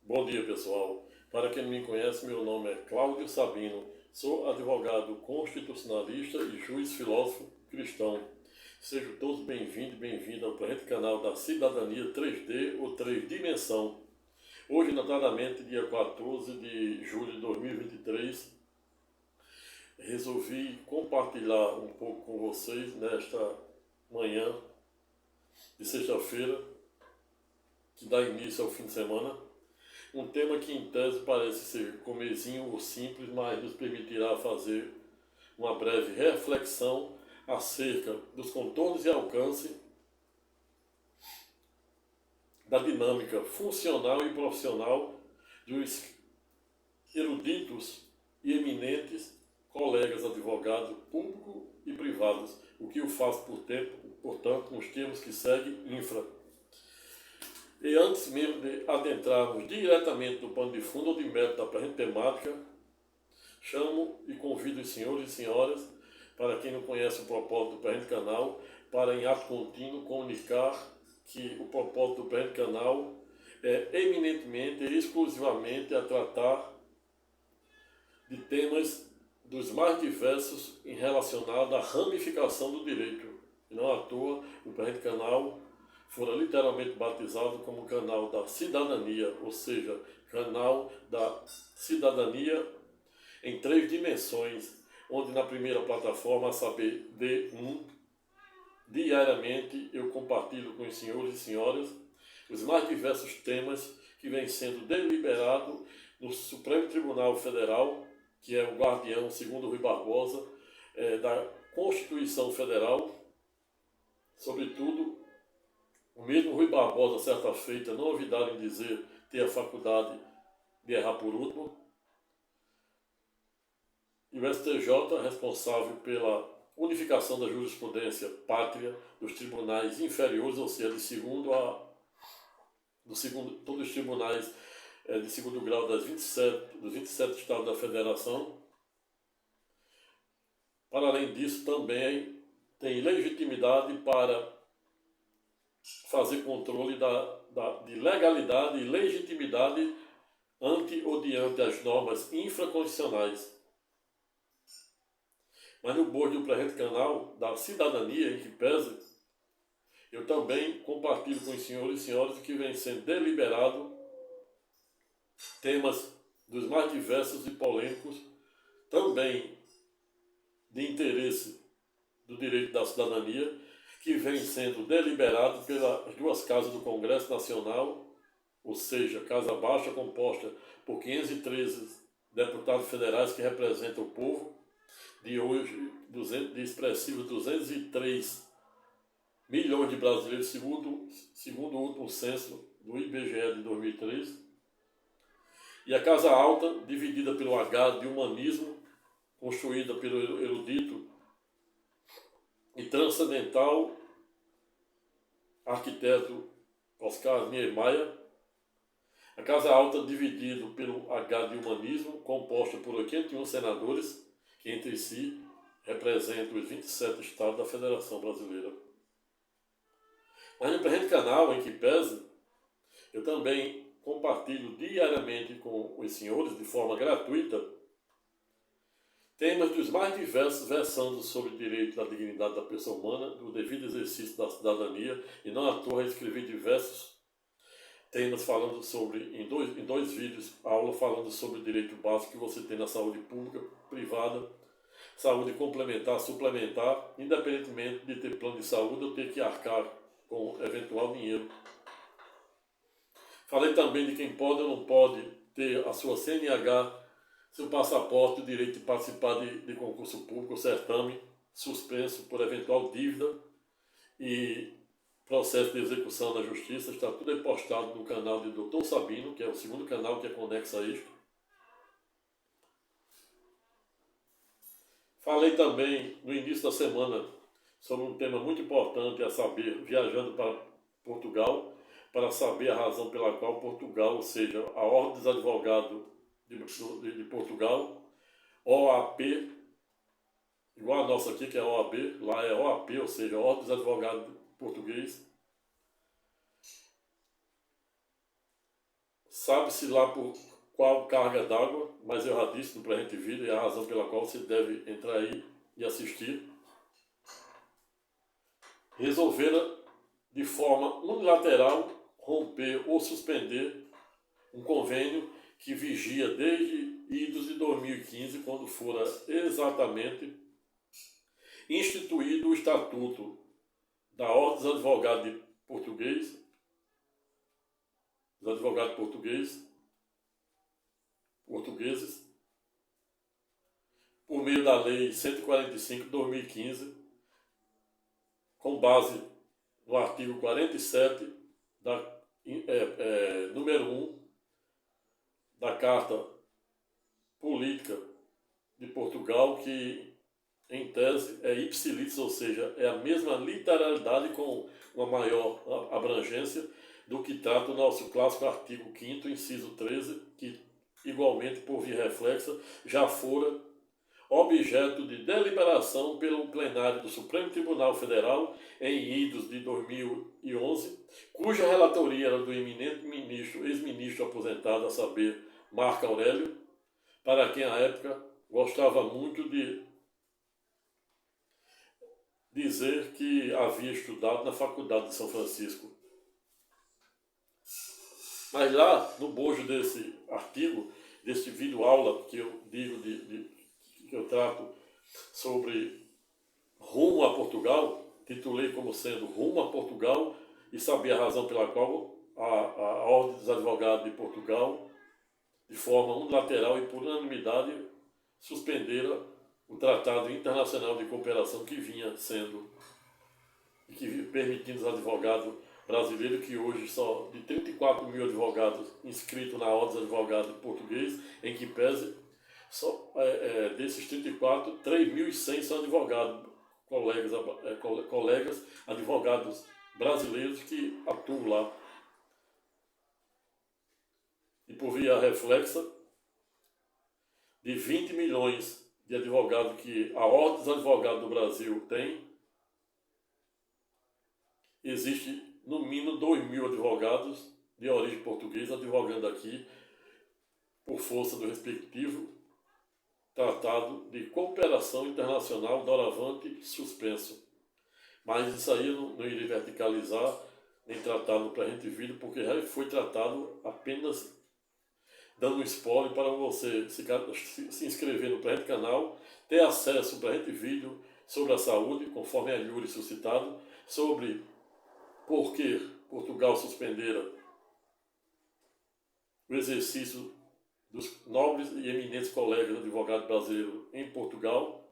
Bom dia, pessoal. Para quem não me conhece, meu nome é Cláudio Sabino. Sou advogado constitucionalista e juiz filósofo cristão. Sejam todos bem-vindos e bem-vindas ao presente canal da Cidadania 3D ou 3 Dimensão. Hoje, notadamente, dia 14 de julho de 2023, resolvi compartilhar um pouco com vocês nesta manhã de sexta-feira, que dá início ao fim de semana, um tema que em tese parece ser comezinho ou simples, mas nos permitirá fazer uma breve reflexão acerca dos contornos e alcance da dinâmica funcional e profissional dos eruditos e eminentes colegas advogados públicos e privados, o que o faz portanto, nos termos que seguem infra. E antes mesmo de adentrarmos diretamente no pano de fundo ou de mérito da presente temática, chamo e convido os senhores e senhoras, para quem não conhece o propósito do presente canal, para em ato contínuo comunicar que o propósito do presente canal é eminentemente e exclusivamente a tratar de temas dos mais diversos em relacionado à ramificação do direito. E não à toa, o presente canal fora literalmente batizado como canal da cidadania, ou seja, canal da cidadania em 3 dimensões, onde na primeira plataforma, a saber, D1, diariamente eu compartilho com os senhores e senhoras os mais diversos temas que vêm sendo deliberados no Supremo Tribunal Federal, que é o guardião, segundo Rui Barbosa, da Constituição Federal. Sobretudo, o mesmo Rui Barbosa, certa feita, não ouvidar em dizer ter a faculdade de errar por último. E o STJ, responsável pela unificação da jurisprudência pátria dos tribunais inferiores, ou seja, todos os tribunais de segundo grau dos 27 estados da federação. Para além disso, também tem legitimidade para fazer controle de legalidade e legitimidade ante ou diante as normas infraconstitucionais. Mas no bojo do presente canal da cidadania, em que pese, eu também compartilho com os senhores e senhoras que vem sendo deliberado temas dos mais diversos e polêmicos, também de interesse do direito da cidadania, que vem sendo deliberado pelas 2 casas do Congresso Nacional, ou seja, Casa Baixa, composta por 513 deputados federais que representam o povo, de hoje, de expressivos 203 milhões de brasileiros, segundo o último censo do IBGE de 2003, e a Casa Alta, dividida pelo H de humanismo, construída pelo erudito e transcendental arquiteto Oscar Niemeyer. A Casa Alta, dividida pelo H de humanismo, composta por 81 senadores, que entre si representam os 27 estados da Federação Brasileira. Mas no presente canal, em que pese, eu também compartilho diariamente com os senhores, de forma gratuita, temas dos mais diversos versando sobre o direito da dignidade da pessoa humana, do devido exercício da cidadania, e não à toa escrevi diversos temas falando sobre, em dois vídeos, a aula falando sobre o direito básico que você tem na saúde pública, privada, saúde complementar, suplementar, independentemente de ter plano de saúde ou ter que arcar com eventual dinheiro. Falei também de quem pode ou não pode ter a sua CNH, seu passaporte, o direito de participar de concurso público, certame, suspenso por eventual dívida e processo de execução na justiça. Está tudo aí postado no canal de Dr. Sabino, que é o segundo canal que é conexo a isto. Falei também no início da semana sobre um tema muito importante, a saber, viajando para Portugal, para saber a razão pela qual Portugal, ou seja, a Ordem dos Advogados de Portugal, OAP, igual a nossa aqui, que é OAB, lá é OAP, ou seja, Ordem dos Advogados Português, Sabe-se lá por qual carga d'água, mas eu já disse no presente vídeo, e a razão pela qual você deve entrar aí e assistir. Resolveram de forma unilateral romper ou suspender um convênio que vigia desde idos de 2015, quando fora exatamente instituído o Estatuto da Ordem dos Advogados portugueses, por meio da Lei 145 de 2015, com base no artigo 47, número 1, da Carta Política de Portugal, que em tese é ipsilis, ou seja, é a mesma literalidade com uma maior abrangência do que trata o nosso clássico artigo 5º, inciso 13, que igualmente, por via reflexa, já fora objeto de deliberação pelo plenário do Supremo Tribunal Federal em idos de 2011, cuja relatoria era do eminente ex-ministro aposentado, a saber, Marco Aurélio, para quem à época gostava muito de dizer que havia estudado na Faculdade de São Francisco. Mas lá, no bojo desse artigo, desse vídeo aula que eu digo, que eu trato sobre rumo a Portugal, titulei como sendo Rumo a Portugal, e sabia a razão pela qual a Ordem dos Advogados de Portugal, de forma unilateral e por unanimidade, suspendera o Tratado Internacional de Cooperação que vinha sendo, e que permitindo aos advogados brasileiros, que hoje só de 34 mil advogados inscritos na Ordem dos Advogados português, em que pese, só desses 34, 3.100 são advogados, colegas advogados brasileiros que atuam lá. E por via reflexa, de 20 milhões de advogados que a Ordem dos Advogados do Brasil tem, existe no mínimo 2.000 advogados de origem portuguesa advogando aqui por força do respectivo Tratado de Cooperação Internacional doravante suspenso. Mas isso aí eu não irei verticalizar nem tratar no presente vídeo, porque já foi tratado, apenas dando um spoiler para você se inscrever no presente canal, ter acesso ao presente vídeo sobre a saúde, conforme a Yuri suscitado, sobre por que Portugal suspendera o exercício dos nobres e eminentes colegas advogados brasileiros em Portugal,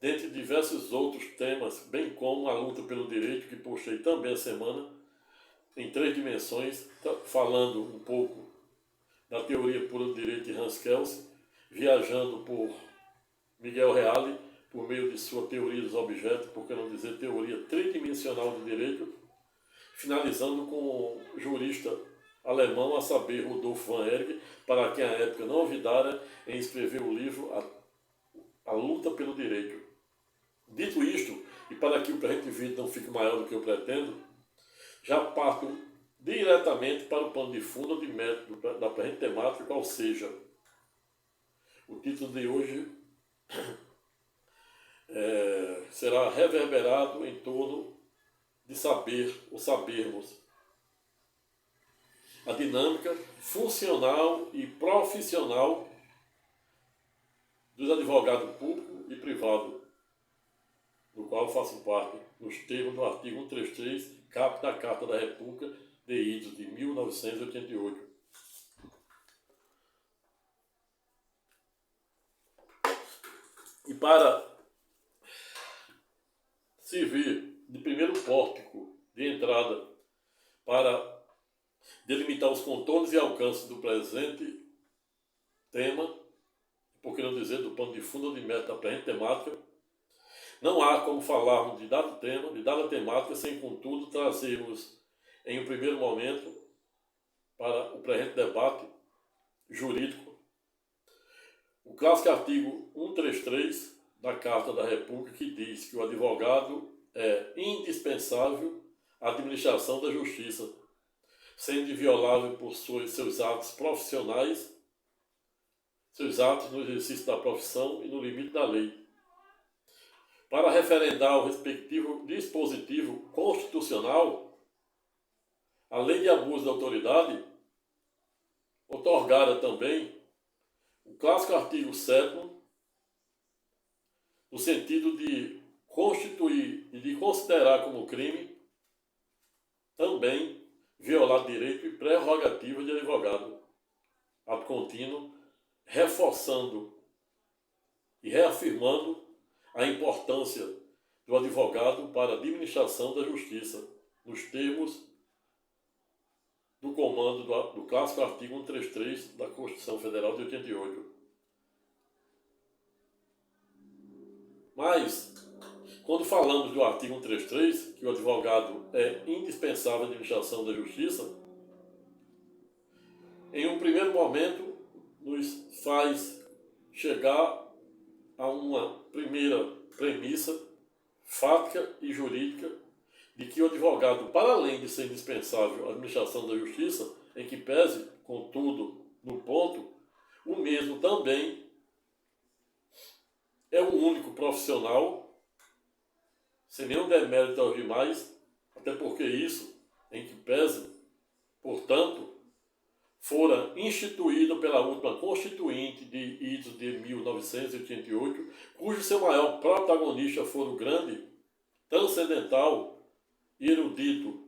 dentre diversos outros temas, bem como a luta pelo direito, que postei também a semana, em 3 dimensões, falando um pouco da teoria pura do direito de Hans Kelsen, viajando por Miguel Reale, por meio de sua teoria dos objetos, por que não dizer teoria tridimensional do direito, finalizando com o jurista alemão, a saber, Rudolf van Erg, para quem à época não olvidara em escrever o livro A Luta pelo Direito. Dito isto, e para que o presente vídeo não fique maior do que eu pretendo, já parto diretamente para o pano de fundo de método da presente temática, qual seja o título de hoje será reverberado em torno de saber, ou sabermos, a dinâmica funcional e profissional dos advogados públicos e privados, do qual eu faço parte, nos termos do artigo 133, caput da Carta da República de idos de 1988. E para servir de primeiro pórtico de entrada para delimitar os contornos e alcances do presente tema, por que não dizer do pano de fundo ou de método da presente temática, não há como falarmos de dado tema, de dada temática, sem contudo trazermos em um primeiro momento para o presente debate jurídico o clássico artigo 133 da Carta da República, que diz que o advogado é indispensável à administração da justiça, sendo inviolável por seus atos profissionais, seus atos no exercício da profissão e no limite da lei. Para referendar o respectivo dispositivo constitucional, a lei de abuso de autoridade outorgara também o clássico artigo 7º, no sentido de constituir e de considerar como crime também violar direito e prerrogativa de advogado, ato contínuo, reforçando e reafirmando a importância do advogado para a administração da justiça, nos termos do comando do clássico artigo 133 da Constituição Federal de 88. Mas, quando falamos do artigo 133, que o advogado é indispensável à administração da justiça, em um primeiro momento nos faz chegar a uma primeira premissa fática e jurídica de que o advogado, para além de ser indispensável à administração da justiça, em que pese, contudo, no ponto, o mesmo também é o único profissional, sem nenhum demérito aos demais, até porque isso, em que pese, portanto, fora instituído pela última Constituinte de idos de 1988, cujo seu maior protagonista for o grande, transcendental e erudito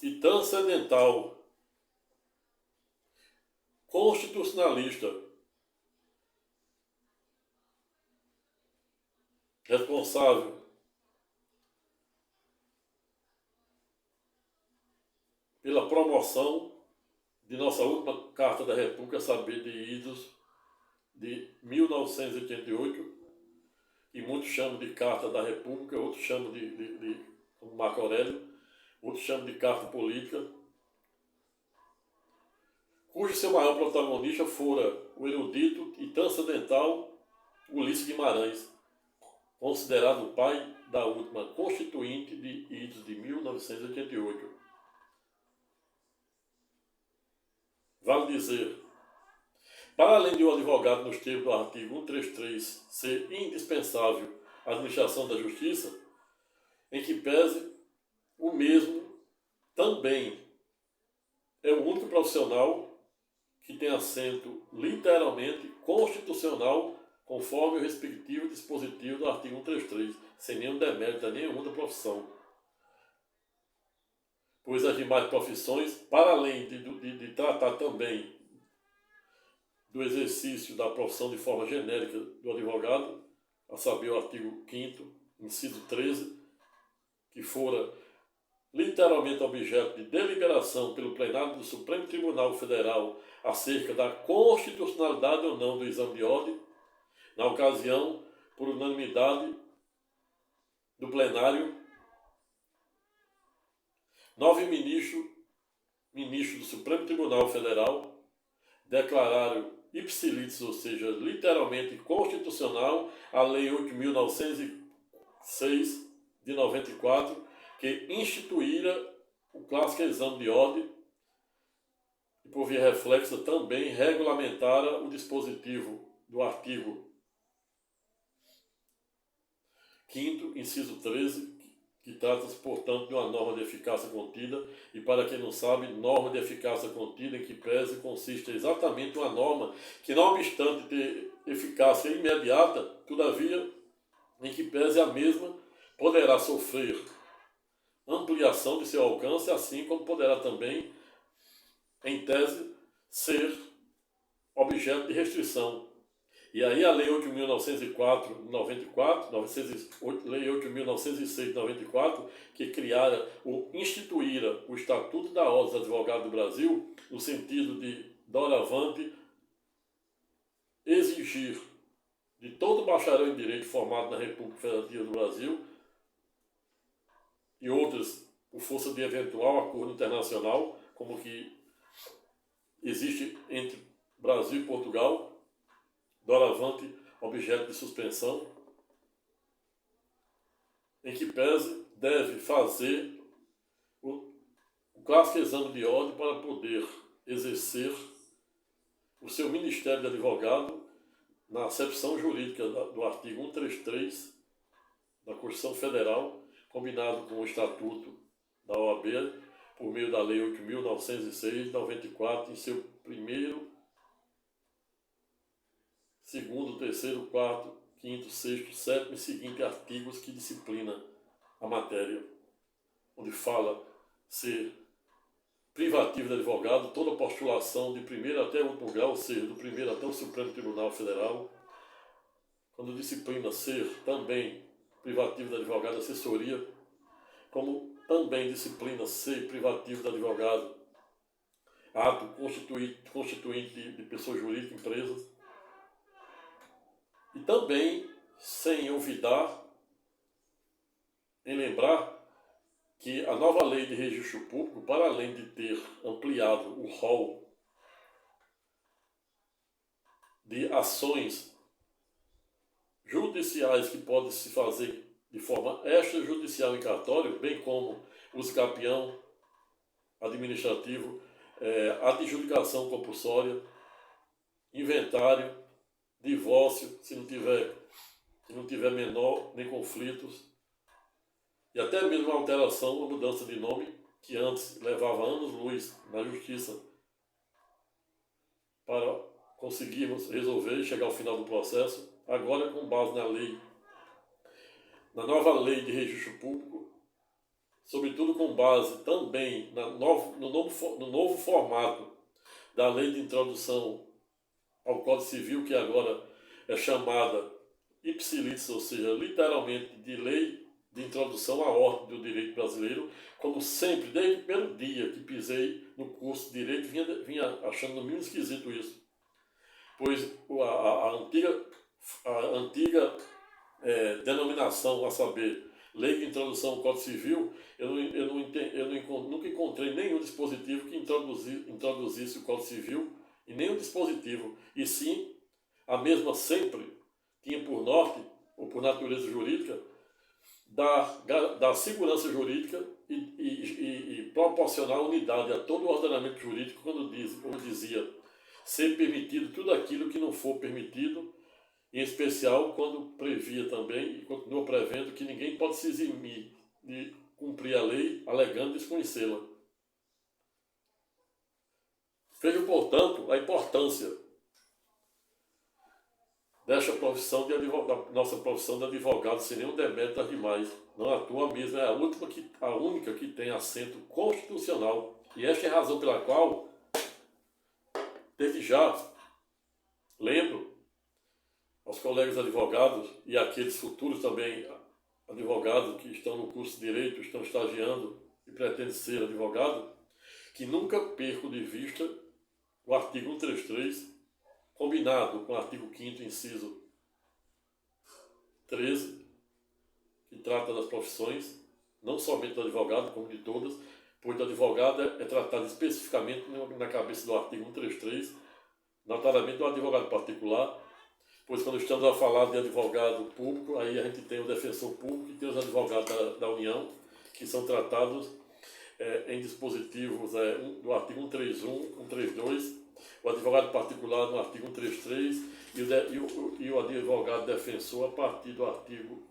e transcendental constitucionalista, responsável pela promoção de nossa última Carta da República, a saber, de idos de 1988, que muitos chamam de Carta da República, outros chamam como Marco Aurélio, outros chamam de Carta Política, cujo seu maior protagonista fora o erudito e transcendental Ulisses Guimarães, considerado o pai da última Constituinte de idos de 1988. Vale dizer, para além de um advogado nos termos do artigo 133 ser indispensável à administração da justiça, em que pese, o mesmo também é o único profissional que tem assento literalmente constitucional, conforme o respectivo dispositivo do artigo 133, sem nenhum demérito a nenhuma da profissão. Pois as demais profissões, para além de tratar também do exercício da profissão de forma genérica do advogado, a saber o artigo 5º, inciso 13, que fora literalmente objeto de deliberação pelo plenário do Supremo Tribunal Federal acerca da constitucionalidade ou não do exame de ordem, na ocasião, por unanimidade do plenário, 9 ministros do Supremo Tribunal Federal declararam ipsilitris, ou seja, literalmente constitucional, a Lei 8.906 de 94, que instituíra o clássico exame de ordem e, por via reflexa, também regulamentara o dispositivo do artigo 5º, inciso 13, que trata-se, portanto, de uma norma de eficácia contida, e para quem não sabe, norma de eficácia contida, em que pese, consiste exatamente uma norma que, não obstante ter eficácia imediata, todavia, em que pese a mesma, poderá sofrer ampliação de seu alcance, assim como poderá também, em tese, ser objeto de restrição. E aí a Lei 8.904 de 94, Lei 8.906 de 94, que instituíra o Estatuto da Ordem dos Advogados do Brasil, no sentido de, doravante, exigir de todo bacharel em Direito formado na República Federativa do Brasil e outras por força de eventual acordo internacional, como que existe entre Brasil e Portugal, doravante objeto de suspensão, em que pese deve fazer o clássico exame de ordem para poder exercer o seu ministério de advogado na acepção jurídica do artigo 133 da Constituição Federal, combinado com o Estatuto da OAB, por meio da Lei 8.906, 94, em seu primeiro, segundo, terceiro, quarto, quinto, sexto, sétimo e seguinte artigos que disciplina a matéria, onde fala ser privativo de advogado toda postulação de primeiro até o último grau, ou seja, do primeiro até o Supremo Tribunal Federal, quando disciplina ser também privativo de advogado assessoria, como também disciplina ser privativo de advogado ato constituinte de pessoa jurídica, empresas, e também sem olvidar em lembrar que a nova lei de registro público, para além de ter ampliado o rol de ações judiciais que podem se fazer de forma extrajudicial em cartório, bem como uso capião administrativo, adjudicação compulsória, inventário, divórcio, se não tiver menor nem conflitos, e até mesmo a alteração, a mudança de nome, que antes levava anos-luz na justiça para conseguirmos resolver e chegar ao final do processo, agora com base na nova lei de registro público, sobretudo com base também no novo formato da lei de introdução ao Código Civil, que agora é chamada ipsilis, ou seja, literalmente de lei de introdução à ordem do direito brasileiro, como sempre, desde o primeiro dia que pisei no curso de Direito, vinha achando no mínimo esquisito isso. Pois a antiga denominação, a saber, Lei de Introdução ao Código Civil, nunca encontrei nenhum dispositivo que introduzisse o Código Civil, e nenhum dispositivo, e sim, a mesma sempre tinha por norte, ou por natureza jurídica, da segurança jurídica e proporcionar unidade a todo o ordenamento jurídico, como dizia, ser permitido tudo aquilo que não for permitido, em especial quando previa também, e continua prevendo, que ninguém pode se eximir de cumprir a lei alegando desconhecê-la. Vejam, portanto, a importância desta profissão da nossa profissão de advogado, sem nenhum demérito das demais. Não à toa mesmo, é a única que tem assento constitucional. E esta é a razão pela qual, desde já, lembro aos colegas advogados e àqueles futuros também advogados que estão no curso de Direito, estão estagiando e pretendem ser advogado, que nunca percam de vista o artigo 133, combinado com o artigo 5º, inciso 13, que trata das profissões, não somente do advogado, como de todas, pois o advogado é tratado especificamente na cabeça do artigo 133, notadamente do advogado particular, pois quando estamos a falar de advogado público, aí a gente tem o defensor público e tem os advogados da União, que são tratados em dispositivos do artigo 131, 132, o advogado particular no artigo 133 e o advogado defensor a partir do artigo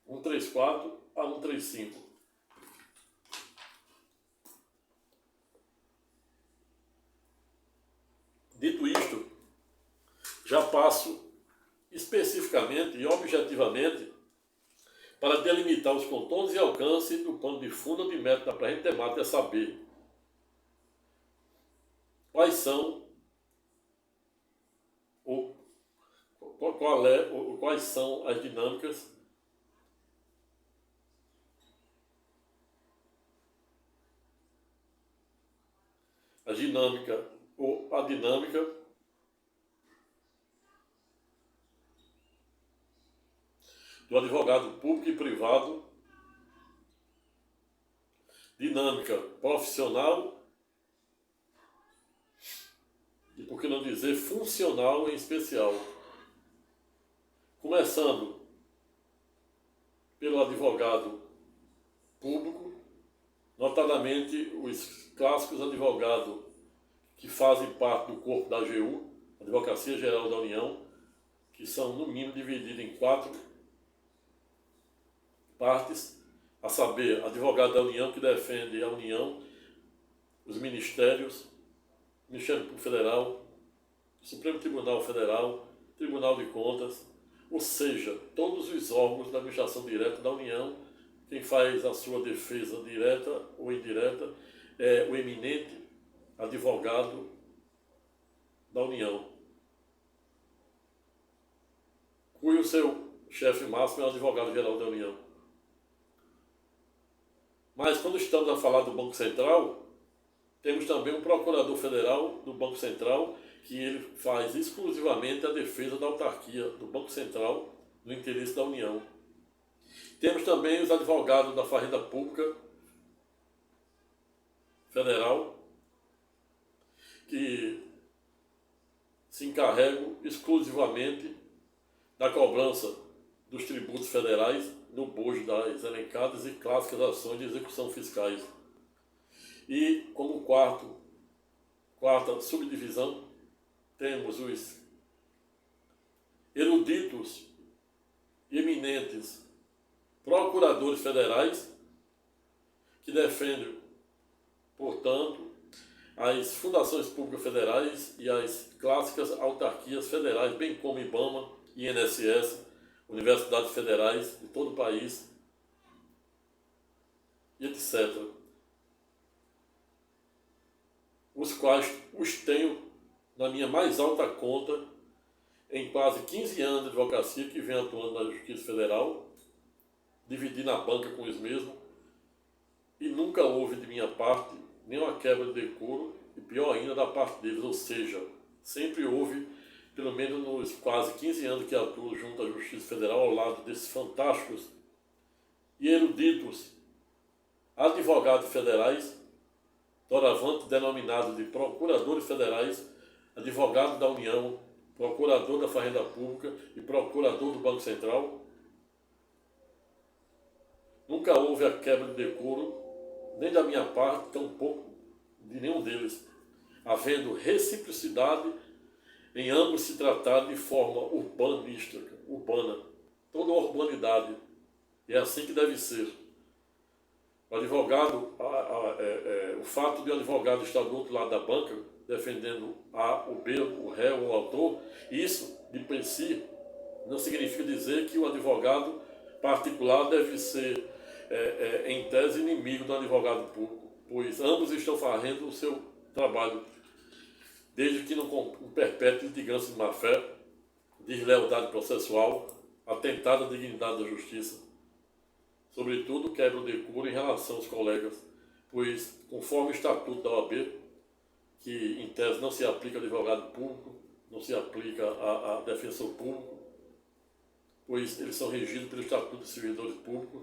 134 a 135. Dito isto, já passo especificamente e objetivamente para delimitar os contornos e alcance do pano de fundo de método da presente temática, é saber quais são quais são as dinâmicas ou a dinâmica do advogado público e privado, dinâmica profissional e por que não dizer funcional em especial. Começando pelo advogado público, notadamente os clássicos advogados que fazem parte do corpo da AGU, Advocacia Geral da União, que são no mínimo divididos em 4 partes, a saber, advogado da União que defende a União, os ministérios, Ministério Público Federal, Supremo Tribunal Federal, Tribunal de Contas, ou seja, todos os órgãos da administração direta da União. Quem faz a sua defesa direta ou indireta é o eminente advogado da União, cujo seu chefe máximo é o advogado-geral da União. Mas quando estamos a falar do Banco Central, temos também um procurador federal do Banco Central, que ele faz exclusivamente a defesa da autarquia do Banco Central no interesse da União. Temos também os advogados da Fazenda Pública Federal, que se encarregam exclusivamente da cobrança dos tributos federais no bojo das elencadas e clássicas ações de execução fiscais. E como quarta subdivisão, temos os eruditos e eminentes procuradores federais que defendem, portanto, as fundações públicas federais e as clássicas autarquias federais, bem como IBAMA, INSS, universidades federais de todo o país, e etc. Os quais os tenho na minha mais alta conta em quase 15 anos de advocacia que venho atuando na Justiça Federal, dividi na banca com os mesmos, e nunca houve de minha parte nenhuma quebra de decoro, e pior ainda da parte deles, ou seja, sempre houve, pelo menos nos quase 15 anos que atuo junto à Justiça Federal, ao lado desses fantásticos e eruditos advogados federais, doravante denominados de procuradores federais, advogado da União, procurador da Fazenda Pública e procurador do Banco Central. Nunca houve a quebra de decoro, nem da minha parte, tampouco de nenhum deles, havendo reciprocidade em ambos se tratar de forma urbanística, urbana, toda a urbanidade. É assim que deve ser. O advogado, o fato de o advogado estar do outro lado da banca, defendendo A, o B, o réu ou o autor, isso, de princípio, não significa dizer que o advogado particular deve ser, em tese, inimigo do advogado público, pois ambos estão fazendo o seu trabalho, desde que não perpetre litigância de má-fé, deslealdade processual, atentado à dignidade da justiça. Sobretudo, quebra o decoro em relação aos colegas, pois, conforme o Estatuto da OAB, que em tese não se aplica a advogado público, não se aplica a defensor público, pois eles são regidos pelo Estatuto dos Servidores Públicos,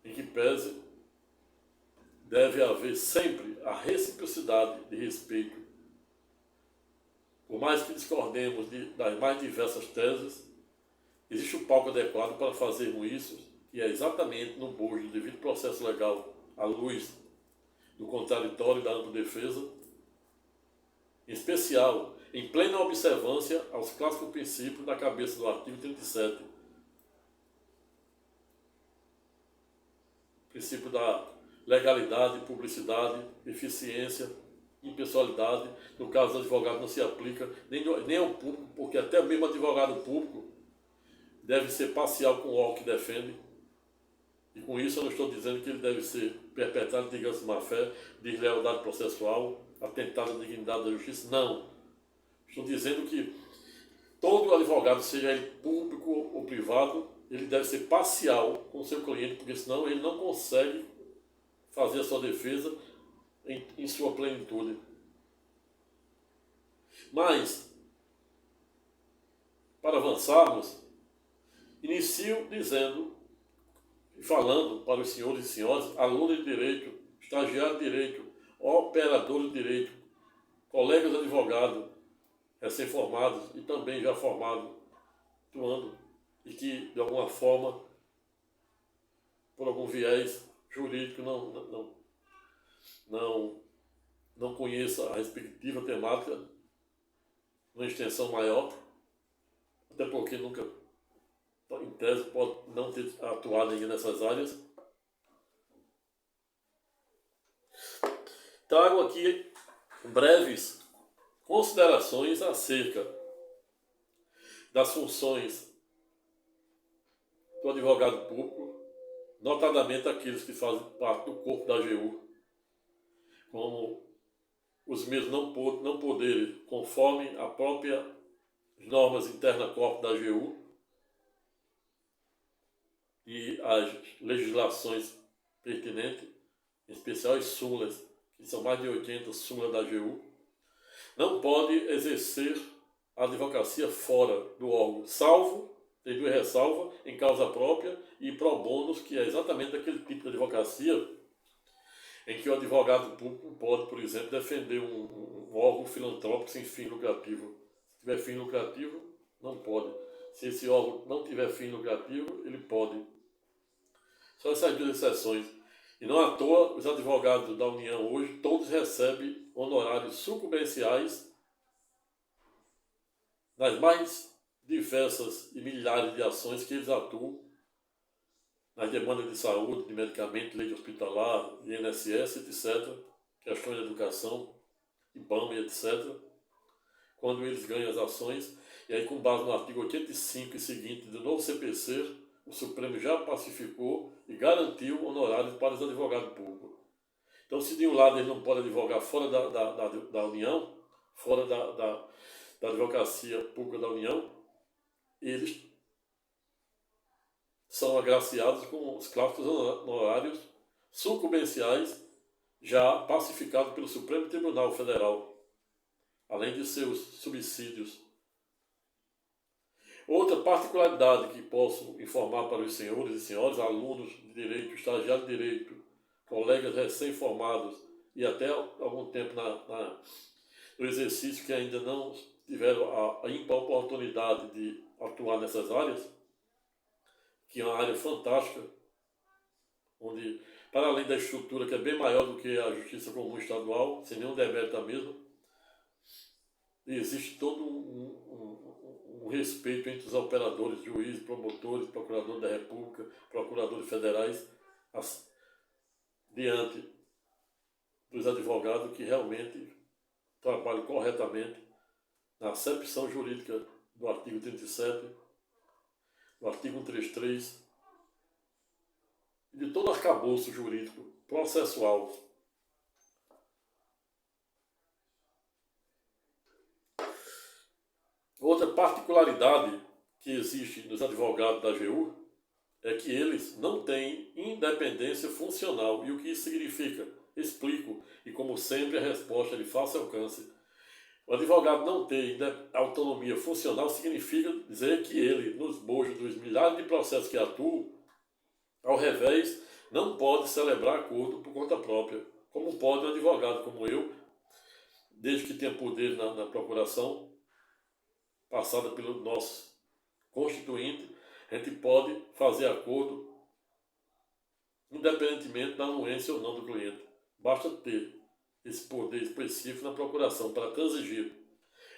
em que pese deve haver sempre a reciprocidade de respeito. Por mais que discordemos das mais diversas teses, existe um palco adequado para fazermos isso, que é exatamente no bojo do devido processo legal, à luz do contraditório e da ampla defesa, em especial, em plena observância aos clássicos princípios da cabeça do artigo 37, princípio da legalidade, publicidade, eficiência, impessoalidade. No caso do advogado não se aplica nem ao público, porque até mesmo advogado público deve ser parcial com o órgão que defende, e com isso eu não estou dizendo que ele deve ser perpetrado de litigância de má-fé, deslealdade processual, atentado à dignidade da justiça, não. Estou dizendo que todo advogado, seja ele público ou privado, ele deve ser parcial com o seu cliente, porque senão ele não consegue fazer a sua defesa em sua plenitude. Mas, para avançarmos, inicio dizendo, falando para os senhores e senhoras, alunos de direito, estagiários de direito, operadores de direito, colegas advogados, recém-formados e também já formados, atuando, e que de alguma forma, por algum viés jurídico, não conheça a respectiva temática numa extensão maior, até porque nunca, em tese, pode não ter atuado ainda nessas áreas. Trago aqui breves considerações acerca das funções do advogado público, notadamente aqueles que fazem parte do corpo da AGU, como os mesmos não poderem, conforme a própria normas interna corpo da AGU e as legislações pertinentes, em especial as súmulas, que são mais de 80 súmulas da AGU, não pode exercer a advocacia fora do órgão, salvo, tem duas ressalvas, em causa própria e pro bonos, que é exatamente aquele tipo de advocacia em que o advogado público pode, por exemplo, defender um órgão filantrópico sem fim lucrativo. Se tiver fim lucrativo, não pode. Se esse órgão não tiver fim lucrativo, ele pode. Só essas duas exceções. E não à toa, os advogados da União hoje, todos recebem honorários sucumbenciais nas mais diversas e milhares de ações que eles atuam, nas demandas de saúde, de medicamento, lei hospitalar, INSS, etc., questões de educação, IBAMA, etc., quando eles ganham as ações, e aí com base no artigo 85 e seguinte do novo CPC, o Supremo já pacificou e garantiu honorários para os advogados públicos. Então, se de um lado eles não podem advogar fora da União, fora da advocacia pública da União, eles são agraciados com os clássicos honorários sucumbenciais já pacificados pelo Supremo Tribunal Federal, além de seus subsídios. Outra particularidade que posso informar para os senhores e senhoras, alunos de direito, estagiários de direito, colegas recém-formados e até algum tempo no exercício que ainda não tiveram a ímpar oportunidade de atuar nessas áreas, que é uma área fantástica, onde, para além da estrutura que é bem maior do que a Justiça Comum Estadual, sem nenhum demérito mesmo, existe todo um respeito entre os operadores, juízes, promotores, procuradores da República, procuradores federais, diante dos advogados que realmente trabalham corretamente na acepção jurídica do artigo 37, do artigo 133, e de todo arcabouço jurídico processual. Outra particularidade que existe nos advogados da AGU é que eles não têm independência funcional. E o que isso significa? Explico, e como sempre a resposta é de fácil alcance. O advogado não ter autonomia funcional significa dizer que ele, nos bojos dos milhares de processos que atuam, ao revés, não pode celebrar acordo por conta própria, como pode um advogado como eu, desde que tenha poder na procuração, passada pelo nosso constituinte, a gente pode fazer acordo independentemente da anuência ou não do cliente. Basta ter esse poder específico na procuração para transigir.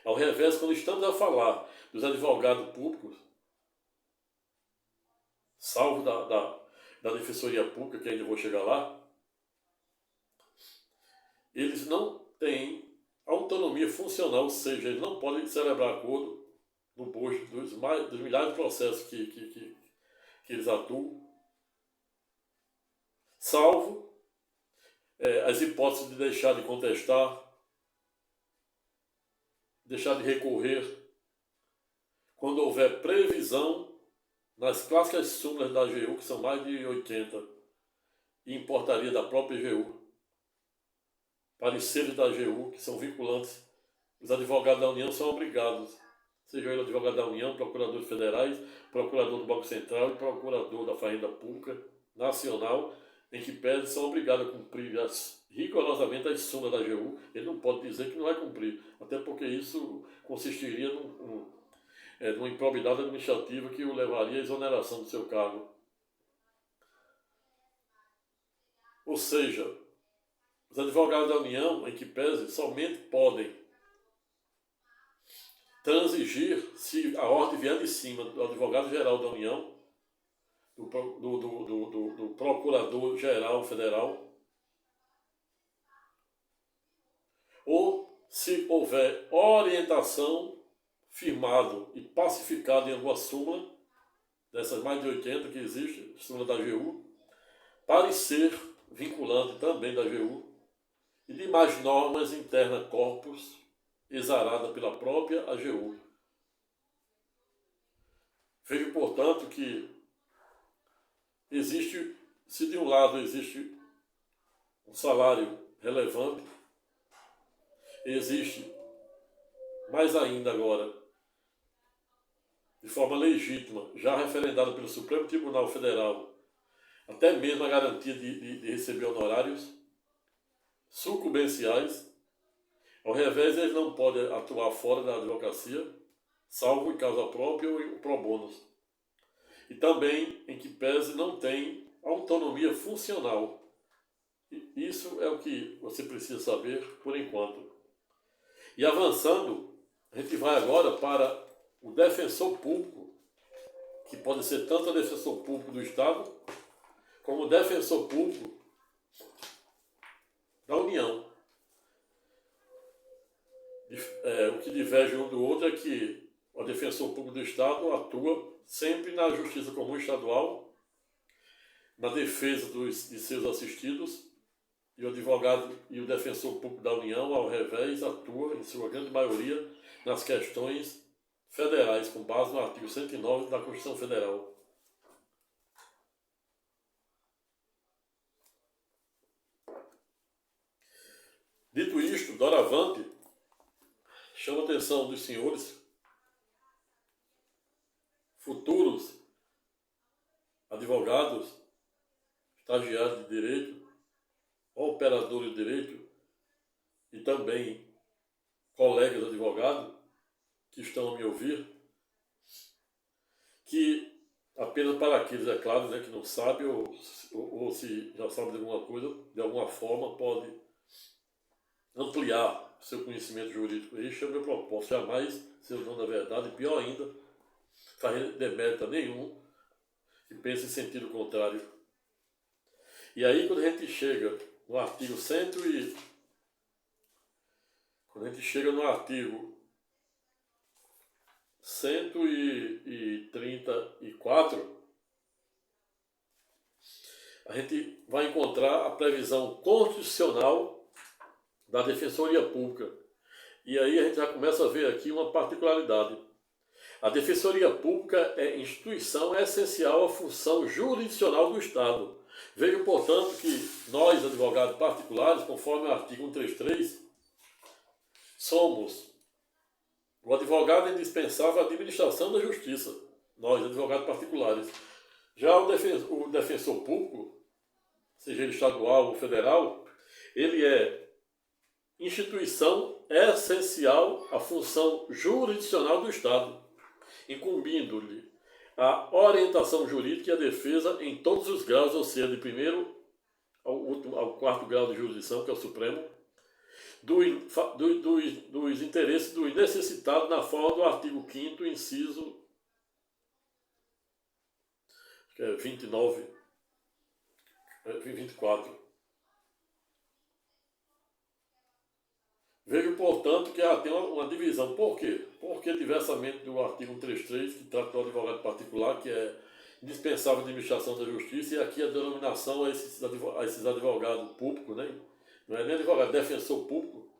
Ao revés, quando estamos a falar dos advogados públicos, salvo da Defensoria Pública, que ainda vou chegar lá, eles não têm autonomia funcional, ou seja, eles não podem celebrar acordo no bojo dos milhares de processos que eles atuam, salvo as hipóteses de deixar de contestar, deixar de recorrer, quando houver previsão nas clássicas súmulas da AGU, que são mais de 80, e em portaria da própria AGU, pareceres da AGU, que são vinculantes. Os advogados da União são obrigados, seja ele advogado da União, procuradores federais, procurador do Banco Central e procurador da Fazenda Pública, nacional, em que pese são obrigados a cumprir rigorosamente as súmulas da AGU. Ele não pode dizer que não vai cumprir, até porque isso consistiria numa improbidade administrativa que o levaria à exoneração do seu cargo. Ou seja, os advogados da União, em que pese, somente podem transigir se a ordem vier de cima do advogado-geral da União, do procurador-geral federal, ou se houver orientação firmado e pacificado em alguma súmula, dessas mais de 80 que existem, súmula da AGU, parecer vinculante também da AGU, e demais normas internas corpus, exarada pela própria AGU. Vejo, portanto, que existe, se de um lado existe um salário relevante, existe mais ainda agora, de forma legítima, já referendada pelo Supremo Tribunal Federal, até mesmo a garantia de receber honorários sucumbenciais. Ao revés, eles não podem atuar fora da advocacia, salvo em causa própria ou pro bono. E também, em que pese, não tem autonomia funcional. E isso é o que você precisa saber por enquanto. E avançando, a gente vai agora para o defensor público, que pode ser tanto o defensor público do Estado, como o defensor público da União. O que diverge um do outro é que o defensor público do Estado atua sempre na justiça comum estadual, na defesa de seus assistidos, e o advogado e o defensor público da União, ao revés, atua, em sua grande maioria, nas questões federais, com base no artigo 109 da Constituição Federal. Dito isto, doravante, chama a atenção dos senhores, futuros advogados, estagiários de direito, operadores de direito e também colegas advogados que estão a me ouvir, que apenas para aqueles, é claro, né, que não sabem ou se já sabem de alguma coisa, de alguma forma pode ampliar seu conhecimento jurídico. Este é o meu propósito, jamais ser o dono da verdade, e pior ainda, fazer demérito a nenhum que pense em sentido contrário. E aí, quando a gente chega no artigo 134, a gente vai encontrar a previsão constitucional da Defensoria Pública. E aí a gente já começa a ver aqui uma particularidade. A Defensoria Pública é instituição essencial à função jurisdicional do Estado. Vejam, portanto, que nós, advogados particulares, conforme o artigo 133, somos o advogado indispensável à administração da justiça. Nós, advogados particulares. Já o defensor público, seja ele estadual ou federal, ele é instituição essencial à função jurisdicional do Estado, incumbindo-lhe a orientação jurídica e a defesa em todos os graus, ou seja, de primeiro ao quarto grau de jurisdição, que é o Supremo, dos interesses do necessitado na forma do artigo 5º, inciso 24. Vejo, portanto, que tem uma divisão. Por quê? Porque, diversamente do artigo 133, que trata do advogado particular, que é indispensável à administração da justiça, e aqui a denominação a esses advogados públicos, né? Não é nem advogado, defensor público,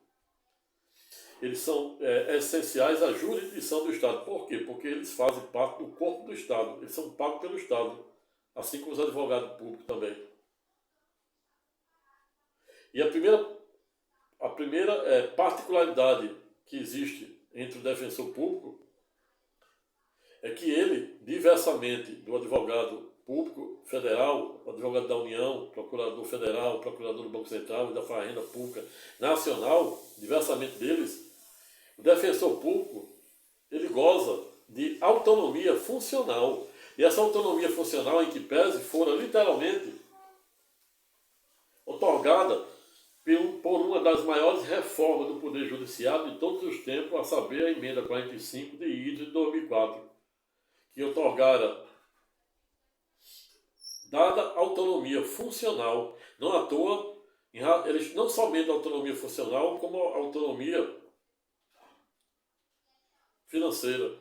eles são essenciais à jurisdição do Estado. Por quê? Porque eles fazem parte do corpo do Estado, eles são pagos pelo Estado, assim como os advogados públicos também. E a primeira particularidade que existe entre o defensor público é que ele, diversamente do advogado Público Federal, advogado da União, procurador federal, procurador do Banco Central e da Fazenda Pública Nacional, diversamente deles, o defensor público, ele goza de autonomia funcional. E essa autonomia funcional, em que pese, fora literalmente otorgada por uma das maiores reformas do Poder Judiciário de todos os tempos, a saber, a Emenda 45 de IDO de 2004, que otorgara dada autonomia funcional, não à toa, eles não somente autonomia funcional, como autonomia financeira.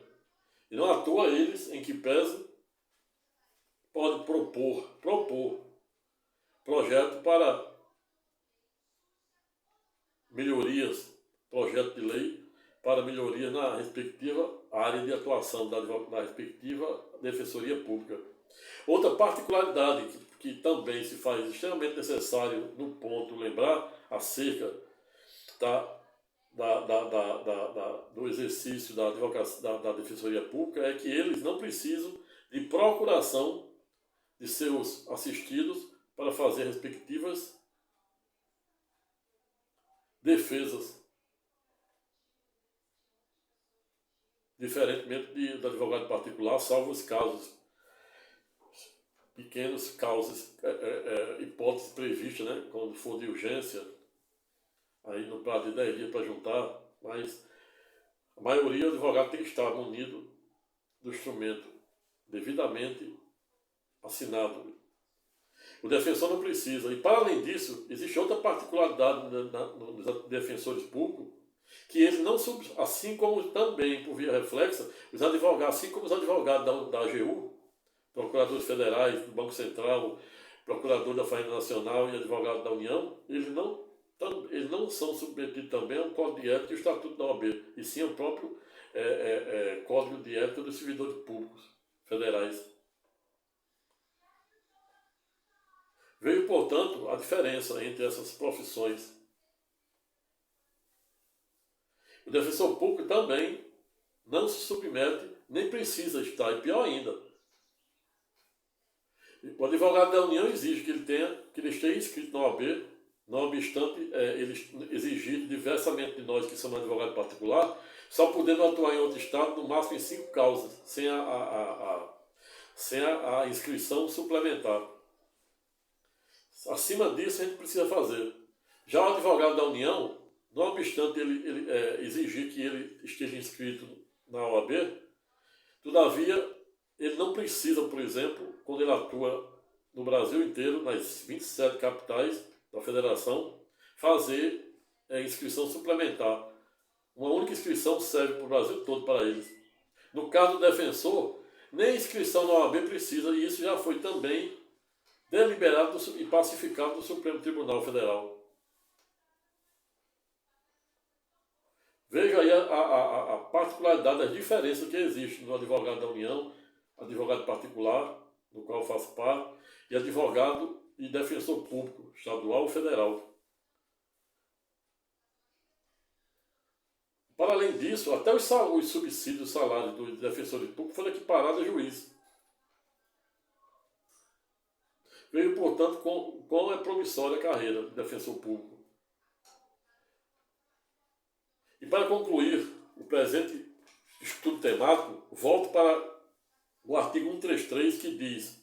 E não à toa eles, em que pese, podem propor projeto para melhorias, projeto de lei para melhorias na respectiva área de atuação da respectiva Defensoria Pública. Outra particularidade que também se faz extremamente necessário no ponto lembrar acerca do exercício da advocacia, da Defensoria Pública é que eles não precisam de procuração de seus assistidos para fazer respectivas defesas, diferentemente do advogado particular, salvo os casos, pequenos causas, hipóteses previstas, né, quando for de urgência, aí no prazo de 10 dias para juntar, mas a maioria do advogado tem que estar munido do instrumento devidamente assinado. O defensor não precisa. E, para além disso, existe outra particularidade nos defensores públicos, que eles não, assim como também, por via reflexa, os advogados, assim como os advogados da AGU, procuradores federais, do Banco Central, procurador da Fazenda Nacional e advogado da União, eles não são submetidos também ao Código de Ética e ao Estatuto da OAB, e sim ao próprio Código de Ética dos Servidores Públicos Federais. Veio, portanto, a diferença entre essas profissões. O defensor público também não se submete, nem precisa estar, e pior ainda, o advogado da União exige que ele esteja inscrito na OAB, não obstante ele exigir diversamente de nós que somos advogados particulares, só podendo atuar em outro estado no máximo em 5 causas, sem a inscrição suplementar. Acima disso a gente precisa fazer. Já o advogado da União, não obstante ele exigir que ele esteja inscrito na OAB, todavia ele não precisa, por exemplo, quando ele atua no Brasil inteiro, nas 27 capitais da federação, fazer inscrição suplementar. Uma única inscrição serve para o Brasil todo para eles. No caso do defensor, nem inscrição na OAB precisa, e isso já foi também deliberado e pacificado do Supremo Tribunal Federal. Veja aí a particularidade, as diferenças que existem no advogado da União, advogado particular, do qual eu faço parte, e advogado e defensor público, estadual ou federal. Para além disso, até os subsídios, os salários dos defensores públicos foram equiparados a juízes. Veio, portanto, quão é promissória a carreira de defensor público. E para concluir o presente estudo temático, volto para o artigo 133, que diz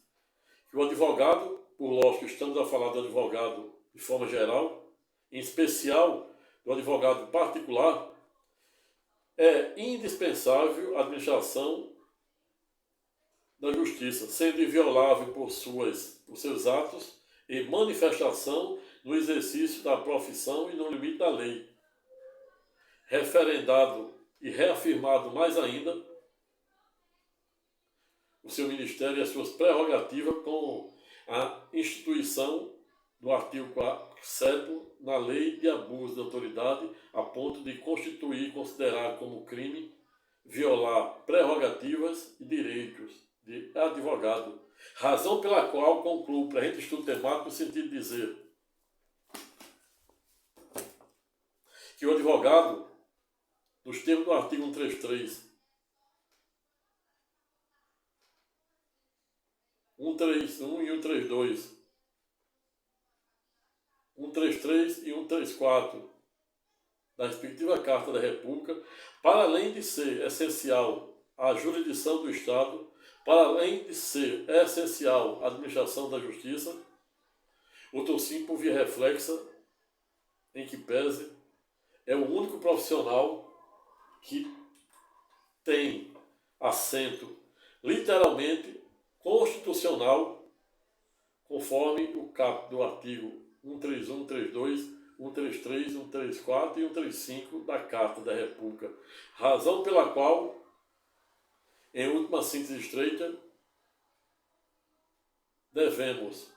que o advogado, por lógico, estamos a falar do advogado de forma geral, em especial do advogado particular, é indispensável a administração da justiça, sendo inviolável por seus atos e manifestação no exercício da profissão e no limite da lei. Referendado e reafirmado mais ainda o seu ministério e as suas prerrogativas com a instituição do artigo 7º na lei de abuso de autoridade, a ponto de constituir e considerar como crime violar prerrogativas e direitos de advogado, razão pela qual concluo o presente estudo temático no sentido de dizer que o advogado, nos termos do artigo 133, 131 e 132, 133 e 134 da respectiva Carta da República, para além de ser essencial a jurisdição do Estado, para além de ser essencial a administração da Justiça, outro sim, por via reflexa, em que pese, é o único profissional que tem assento literalmente constitucional, conforme o caput do artigo 131, 132, 133, 134 e 135 da Carta da República, razão pela qual, em última síntese estreita, devemos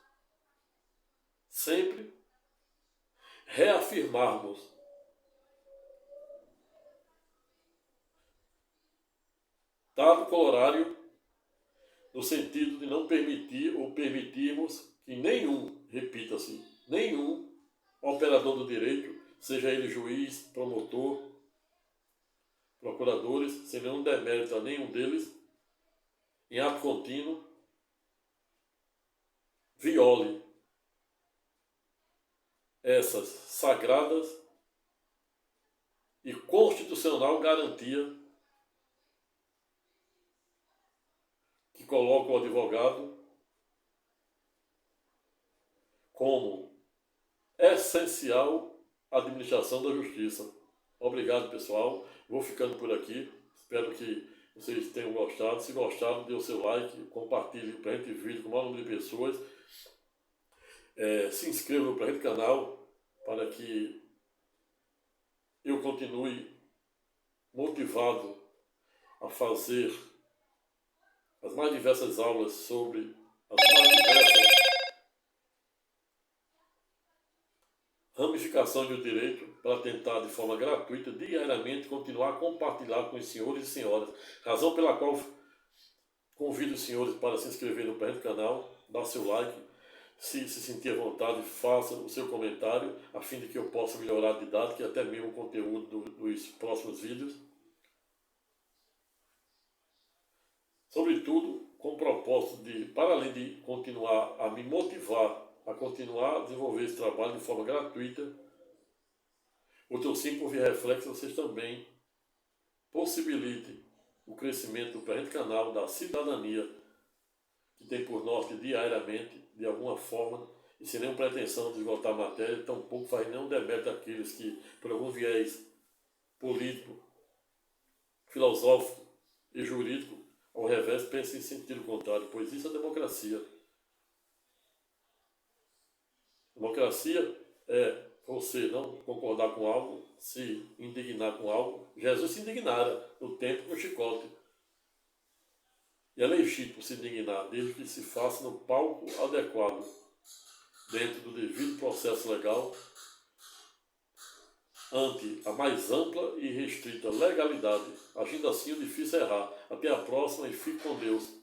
sempre reafirmarmos dado colorário no sentido de não permitir ou permitirmos que nenhum, repita-se, nenhum operador do direito, seja ele juiz, promotor, procuradores, sem nenhum demérito a nenhum deles, em ato contínuo, viole essas sagradas e constitucional garantia que coloca o advogado como essencial à administração da justiça. Obrigado, pessoal. Vou ficando por aqui. Espero que vocês tenham gostado. Se gostaram, dê o seu like, compartilhe para a gente vídeo com o maior número de pessoas. Se inscreva no presente canal para que eu continue motivado a fazer as mais diversas aulas sobre as mais diversas ramificações do direito, para tentar de forma gratuita, diariamente, continuar a compartilhar com os senhores e senhoras, razão pela qual convido os senhores para se inscrever no presente canal, dar seu like, se sentir à vontade, faça o seu comentário, a fim de que eu possa melhorar a didática e até mesmo o conteúdo dos próximos vídeos. Sobretudo, com o propósito de, para além de continuar a me motivar a continuar a desenvolver esse trabalho de forma gratuita, outro sim, por via reflexa, vocês também possibilitem o crescimento do presente canal, da cidadania, que tem por norte diariamente, de alguma forma, e sem nenhuma pretensão de esgotar a matéria, tampouco faz nenhum demérito àqueles que, por algum viés político, filosófico e jurídico, ao revés, pensam em sentido contrário, pois isso é democracia. Democracia é você não concordar com algo, se indignar com algo. Jesus se indignara no tempo com o chicote. E é legítimo se indignar, desde que se faça no palco adequado, dentro do devido processo legal, ante a mais ampla e restrita legalidade. Agindo assim, o difícil é errar. Até a próxima e fique com Deus.